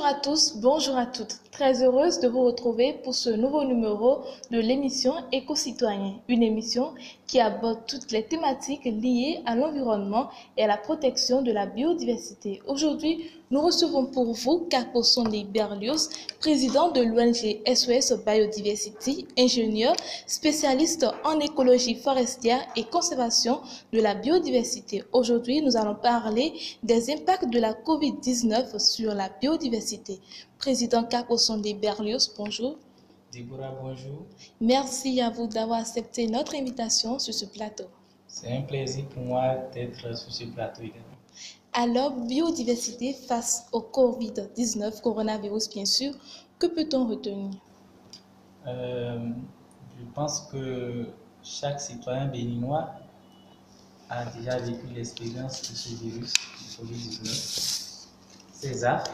Bonjour à tous, bonjour à toutes. Très heureuse de vous retrouver pour ce nouveau numéro de l'émission Éco-citoyen, une émission qui aborde toutes les thématiques liées à l'environnement et à la protection de la biodiversité. Aujourd'hui, nous recevons pour vous Kaposondi Berlios, président de l'ONG SOS Biodiversity, ingénieur, spécialiste en écologie forestière et conservation de la biodiversité. Aujourd'hui, nous allons parler des impacts de la COVID-19 sur la biodiversité. Président Kaposondi Berlios, bonjour. Déborah, bonjour. Merci à vous d'avoir accepté notre invitation sur ce plateau. C'est un plaisir pour moi d'être sur ce plateau également. Alors, biodiversité face au COVID-19, coronavirus bien sûr, que peut-on retenir? Je pense que chaque citoyen béninois a déjà vécu l'expérience de ce virus, du COVID-19. Ces affres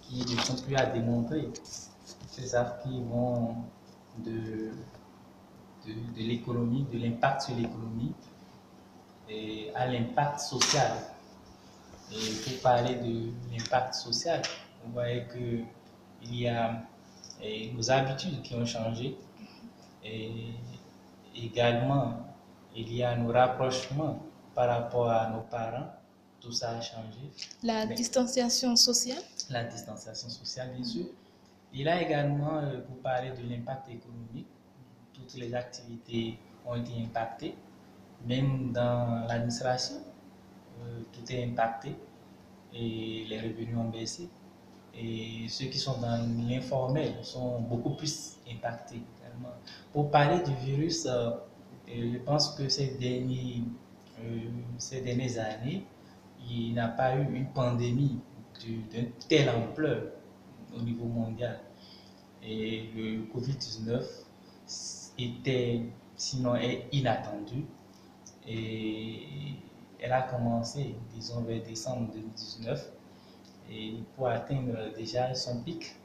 qui ne sont plus à démontrer, ces affres qui vont de, de l'économie, de l'impact sur l'économie et à l'impact social. Et pour parler de l'impact social, vous voyez qu'il y a nos habitudes qui ont changé et également il y a nos rapprochements par rapport à nos parents, tout ça a changé. La distanciation sociale? La distanciation sociale, bien sûr. Il y a également, pour parler de l'impact économique, toutes les activités ont été impactées, même dans l'administration, tout est impacté et les revenus ont baissé. Et ceux qui sont dans l'informel sont beaucoup plus impactés également. Pour parler du virus, je pense que ces dernières années, il n'y a pas eu une pandémie d'une telle ampleur au niveau mondial. Et le COVID-19 était, sinon, est inattendu. Et elle a commencé, disons, vers décembre 2019 et pour atteindre déjà son pic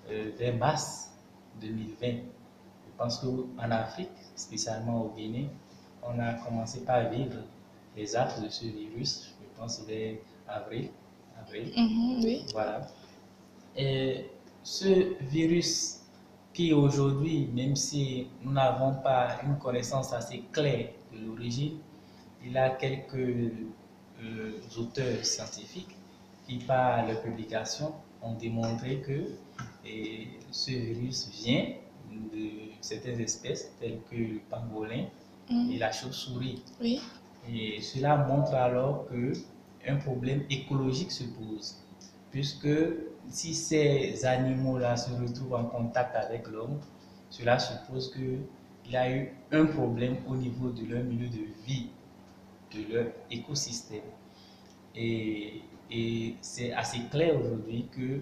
vers mars 2020. Je pense qu'en Afrique, spécialement au Bénin, on a commencé par vivre les affres de ce virus, je pense vers avril. Oui. Voilà. Et ce virus qui aujourd'hui, même si nous n'avons pas une connaissance assez claire de l'origine, il y a quelques auteurs scientifiques qui, par leurs publications, ont démontré que ce virus vient de certaines espèces telles que le pangolin et la chauve-souris. Oui. Et cela montre alors qu'un problème écologique se pose, puisque si ces animaux-là se retrouvent en contact avec l'homme, cela suppose qu'il y a eu un problème au niveau de leur milieu de vie, de leur écosystème. Et c'est assez clair aujourd'hui que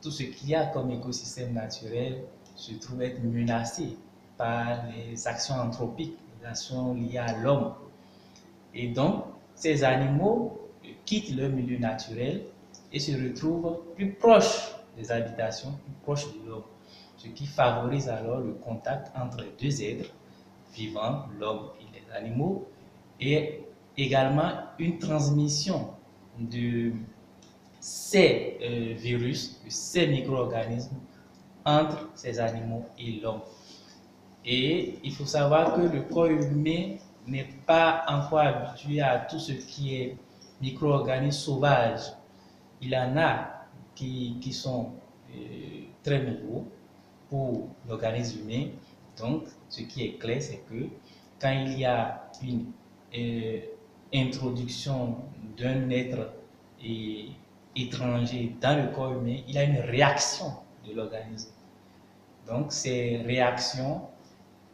tout ce qu'il y a comme écosystème naturel se trouve être menacé par les actions anthropiques, les actions liées à l'homme. Et donc, ces animaux quittent leur milieu naturel et se retrouvent plus proches des habitations, plus proches de l'homme, ce qui favorise alors le contact entre les deux êtres vivants, l'homme et les animaux, et également une transmission de ces virus, de ces micro-organismes entre ces animaux et l'homme. Et il faut savoir que le corps humain n'est pas encore habitué à tout ce qui est micro-organismes sauvages. Il y en a qui sont très nouveaux pour l'organisme humain. Donc, ce qui est clair, c'est que quand il y a une introduction d'un être étranger dans le corps humain, il y a une réaction de l'organisme. Donc, ces réactions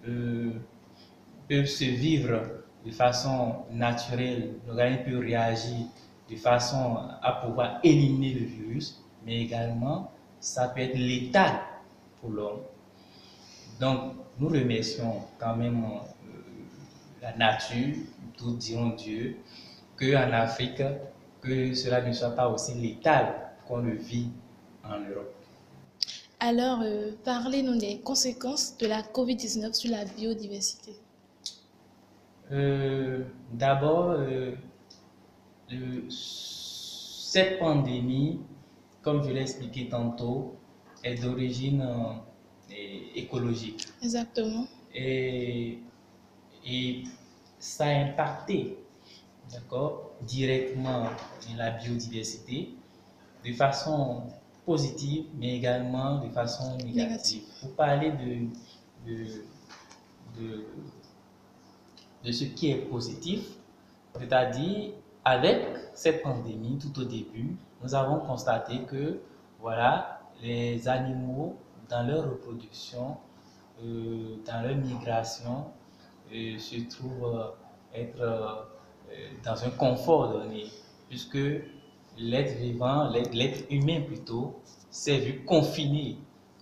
peuvent se vivre de façon naturelle. L'organisme peut réagir de façon à pouvoir éliminer le virus, mais également, ça peut être létal pour l'homme. Donc, nous remercions quand même la nature, tous diront Dieu, qu'en Afrique, que cela ne soit pas aussi létal qu'on le vit en Europe. Alors, parlez-nous des conséquences de la COVID-19 sur la biodiversité. D'abord, cette pandémie comme je l'ai expliqué tantôt, est d'origine écologique. Exactement. Et ça a impacté, d'accord, directement la biodiversité de façon positive, mais également de façon négative. Pour parler de, de, de ce qui est positif, c'est-à-dire avec cette pandémie, tout au début, nous avons constaté que voilà, les animaux, dans leur reproduction, dans leur migration, se trouvent être dans un confort donné, puisque l'être vivant, l'être humain plutôt, s'est vu confiné.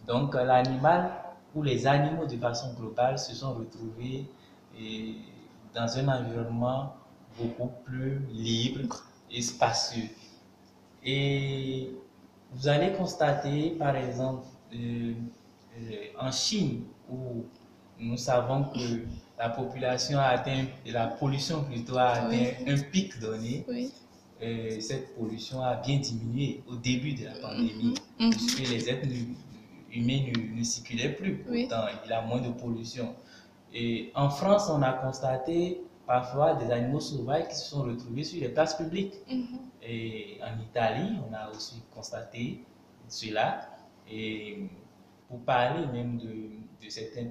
Donc l'animal ou les animaux de façon globale se sont retrouvés dans un environnement beaucoup plus libre et spacieux. Et vous allez constater, par exemple, en Chine, où nous savons que la population a atteint, la pollution plutôt a atteint un pic donné, cette pollution a bien diminué au début de la pandémie, puisque les êtres humains ne circulaient plus, pourtant il y a moins de pollution. Et en France, on a constaté parfois des animaux sauvages qui se sont retrouvés sur les places publiques. Et en Italie, on a aussi constaté cela. Et pour parler même de certains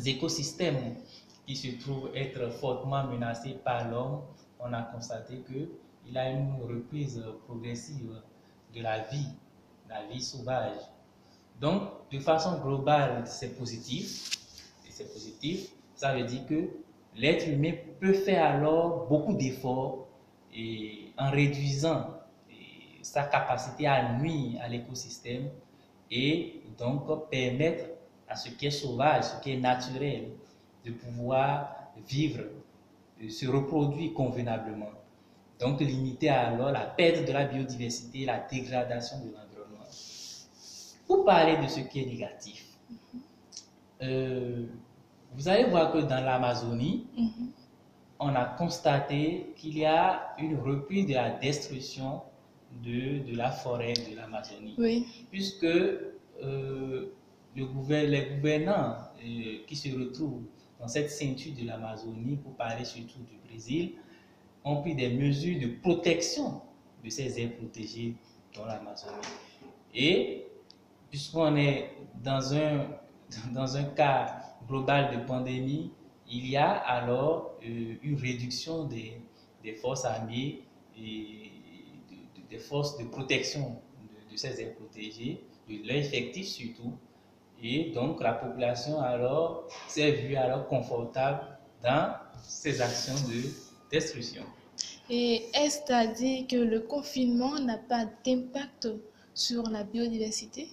écosystèmes qui se trouvent être fortement menacés par l'homme, on a constaté qu'il y a une reprise progressive de la vie sauvage. Donc, de façon globale, c'est positif. Et c'est positif, ça veut dire que l'être humain peut faire alors beaucoup d'efforts et en réduisant sa capacité à nuire à l'écosystème et donc permettre à ce qui est sauvage, ce qui est naturel, de pouvoir vivre, se reproduire convenablement. Donc limiter alors la perte de la biodiversité, la dégradation de l'environnement. Pour parler de ce qui est négatif, vous allez voir que dans l'Amazonie, on a constaté qu'il y a une reprise de la destruction de la forêt de l'Amazonie. Puisque les gouvernants qui se retrouvent dans cette ceinture de l'Amazonie, pour parler surtout du Brésil, ont pris des mesures de protection de ces aires protégées dans l'Amazonie. Et puisqu'on est dans un cas global de pandémie, il y a alors une réduction des forces armées et des forces de protection de ces aires protégées, de leur effectif surtout. Et donc la population alors s'est vue alors confortable dans ces actions de destruction. Et est-ce à dire que le confinement n'a pas d'impact sur la biodiversité?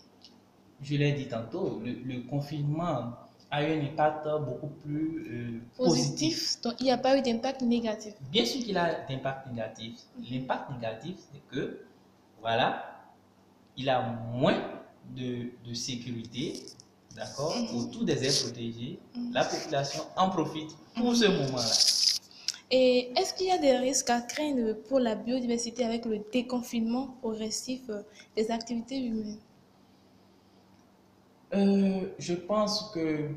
Je l'ai dit tantôt, le confinement a eu un impact beaucoup plus positif. Donc il n'y a pas eu d'impact négatif. Bien sûr qu'il a d'impact négatif. L'impact négatif, c'est que, voilà, il a moins de sécurité, d'accord, autour des aires protégées. La population en profite pour ce moment-là. Et est-ce qu'il y a des risques à craindre pour la biodiversité avec le déconfinement progressif des activités humaines? Je pense que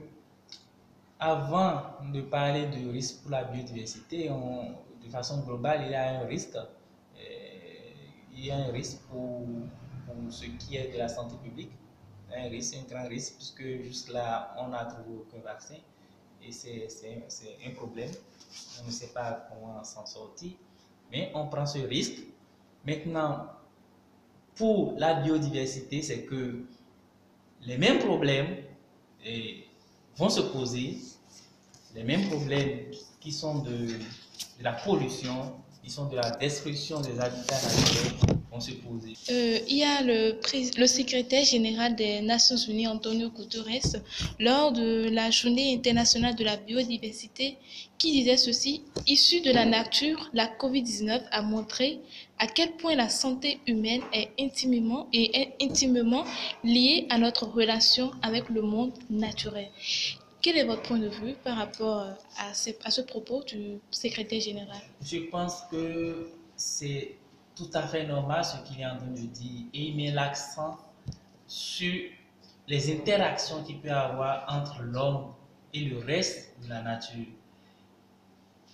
avant de parler de risque pour la biodiversité, de façon globale, il y a un risque. Il y a un risque pour ce qui est de la santé publique. Un risque, un grand risque, puisque jusque-là, on n'a trouvé aucun vaccin. Et c'est un problème. On ne sait pas comment s'en sortir. Mais on prend ce risque. Maintenant, pour la biodiversité, c'est que les mêmes problèmes vont se poser, les mêmes problèmes qui sont de la pollution, qui sont de la destruction des habitats naturels vont se poser. Il y a le secrétaire général des Nations Unies, Antonio Guterres, lors de la Journée internationale de la biodiversité, qui disait ceci: issue de la nature, la COVID-19 a montré à quel point la santé humaine est intimement liée à notre relation avec le monde naturel. Quel est votre point de vue par rapport à ce propos du secrétaire général? Je pense que c'est tout à fait normal ce qu'il est en train de dire et il met l'accent sur les interactions qu'il peut y avoir entre l'homme et le reste de la nature.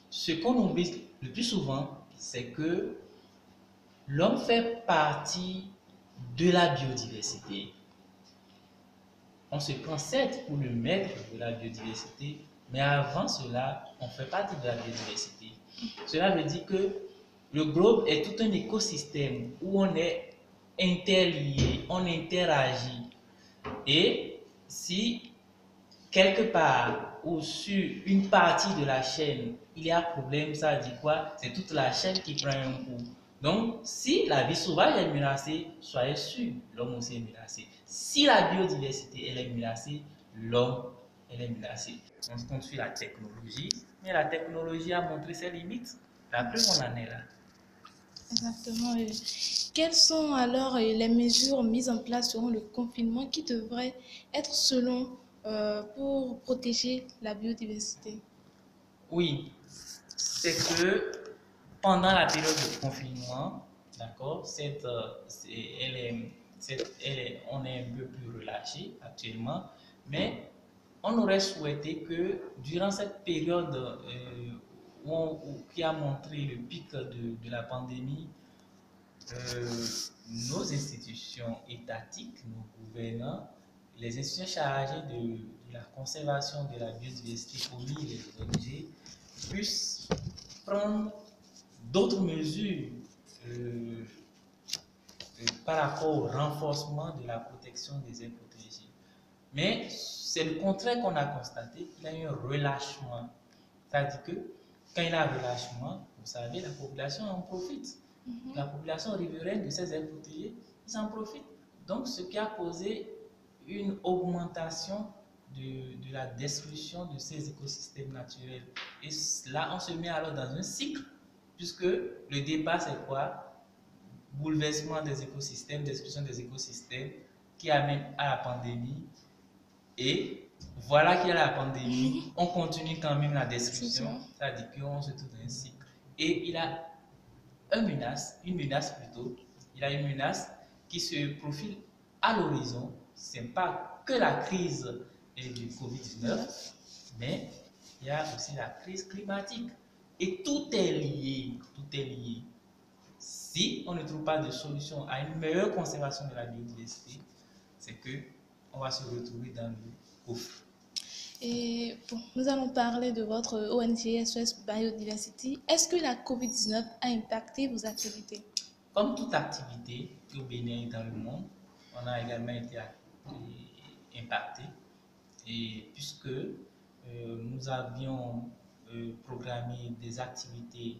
Ce qu'on oublie le plus souvent, c'est que l'homme fait partie de la biodiversité. On se prend certes pour le maître de la biodiversité, mais avant cela, on fait partie de la biodiversité. Cela veut dire que le globe est tout un écosystème où on est interlié, on interagit. Et si quelque part ou sur une partie de la chaîne, il y a problème, ça dit quoi? C'est toute la chaîne qui prend un coup. Donc, si la vie sauvage est menacée, soyez sûr, l'homme aussi est menacé. Si la biodiversité elle est menacée, l'homme elle est menacé. On se compte sur la technologie, mais la technologie a montré ses limites. La preuve, on en est là. Exactement. Quelles sont alors les mesures mises en place durant le confinement qui devraient être selon pour protéger la biodiversité? Oui, c'est que pendant la période de confinement, d'accord, on est un peu plus relâché actuellement, mais on aurait souhaité que durant cette période qui a montré le pic de la pandémie, euh, nos institutions étatiques, nos gouvernants, les institutions chargées de la conservation de la biodiversité, commis les ONG, puissent prendre d'autres mesures euh, par rapport au renforcement de la protection des aires protégées. Mais c'est le contraire qu'on a constaté, qu'il y a eu un relâchement. C'est-à-dire que quand il y a un relâchement, vous savez, la population en profite. La population riveraine de ces aires protégées, ils en profitent. Donc, ce qui a causé une augmentation de la destruction de ces écosystèmes naturels. Et là, on se met alors dans un cycle, puisque le débat, c'est quoi? Bouleversement des écosystèmes, destruction des écosystèmes, qui amène à la pandémie. Et voilà qu'il y a la pandémie, on continue quand même la destruction, c'est-à-dire qu'on se trouve dans un cycle. Et il a une menace plutôt, il a une menace qui se profile à l'horizon. Ce n'est pas que la crise du Covid-19, mais il y a aussi la crise climatique. Et tout est lié, tout est lié. Si on ne trouve pas de solution à une meilleure conservation de la biodiversité, c'est que on va se retrouver dans le gouffre. Et bon, nous allons parler de votre ONG SOS Biodiversity. Est-ce que la COVID-19 a impacté vos activités? Comme toute activité au Bénin et dans le monde, on a également été impacté. Et puisque nous avions programmé des activités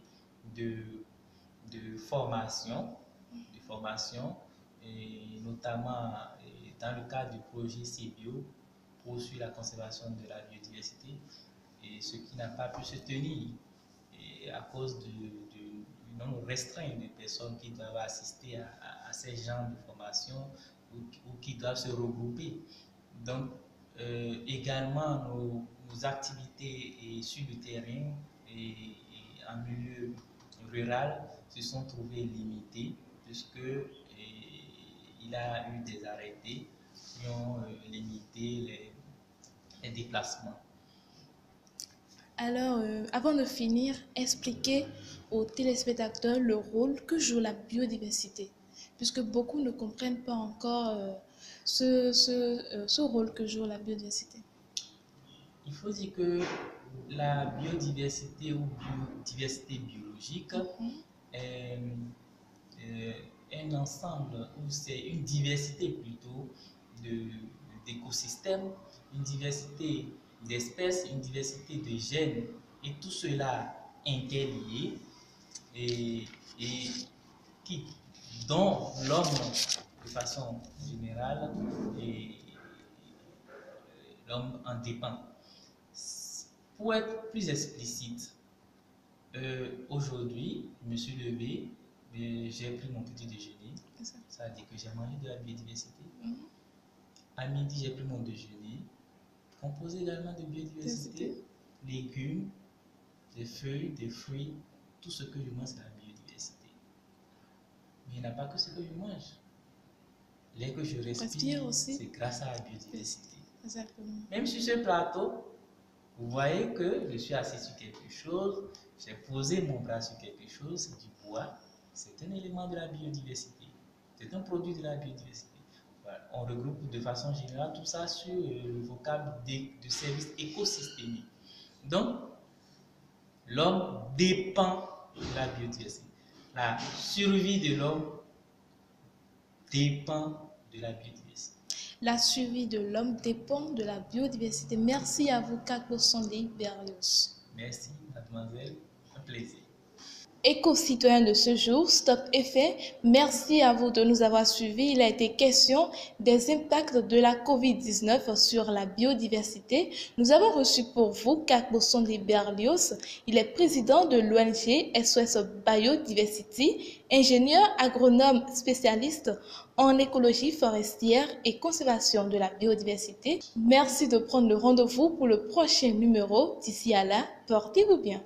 de, de formation et notamment dans le cadre du projet CBio, poursuit la conservation de la biodiversité, et ce qui n'a pas pu se tenir et à cause du nombre restreint de personnes qui doivent assister à ces genres de formation ou qui doivent se regrouper. Donc, également, nos activités sur le terrain et en milieu rural se sont trouvées limitées puisque il y a eu des arrêtés qui ont limité les déplacements. Alors, avant de finir, expliquez aux téléspectateurs le rôle que joue la biodiversité, puisque beaucoup ne comprennent pas encore ce rôle que joue la biodiversité. Il faut dire que la biodiversité ou biodiversité biologique est, un ensemble, ou c'est une diversité plutôt d'écosystèmes, une diversité d'espèces, une diversité de gènes, et tout cela interlié et qui, dont l'homme, de façon générale, et l'homme en dépend. Pour être plus explicite, aujourd'hui, je me suis levé, j'ai pris mon petit déjeuner, ça veut dire que j'ai mangé de la biodiversité. À midi, j'ai pris mon déjeuner, composé également de biodiversité, légumes, des feuilles, des fruits, tout ce que je mange, c'est la biodiversité. Mais il n'y a pas que ce que je mange. L'air que je Respire respire, aussi. c'est grâce à la biodiversité. Exactement. Même sur ce plateau, vous voyez que je suis assis sur quelque chose, j'ai posé mon bras sur quelque chose, c'est du bois, c'est un élément de la biodiversité, c'est un produit de la biodiversité. Voilà. On regroupe de façon générale tout ça sur le vocable de service écosystémique. Donc, l'homme dépend de la biodiversité. La survie de l'homme dépend de la biodiversité. La survie de l'homme dépend de la biodiversité. Merci à vous, Kakbosondé Berlioz. Merci, mademoiselle. Un plaisir. Éco-citoyens de ce jour, Stop Effet, merci à vous de nous avoir suivis. Il a été question des impacts de la COVID-19 sur la biodiversité. Nous avons reçu pour vous Kakbosondé Berlioz. Il est président de l'ONG SOS Biodiversity, ingénieur agronome spécialiste en écologie forestière et conservation de la biodiversité. Merci de prendre le rendez-vous pour le prochain numéro. D'ici à là, portez-vous bien.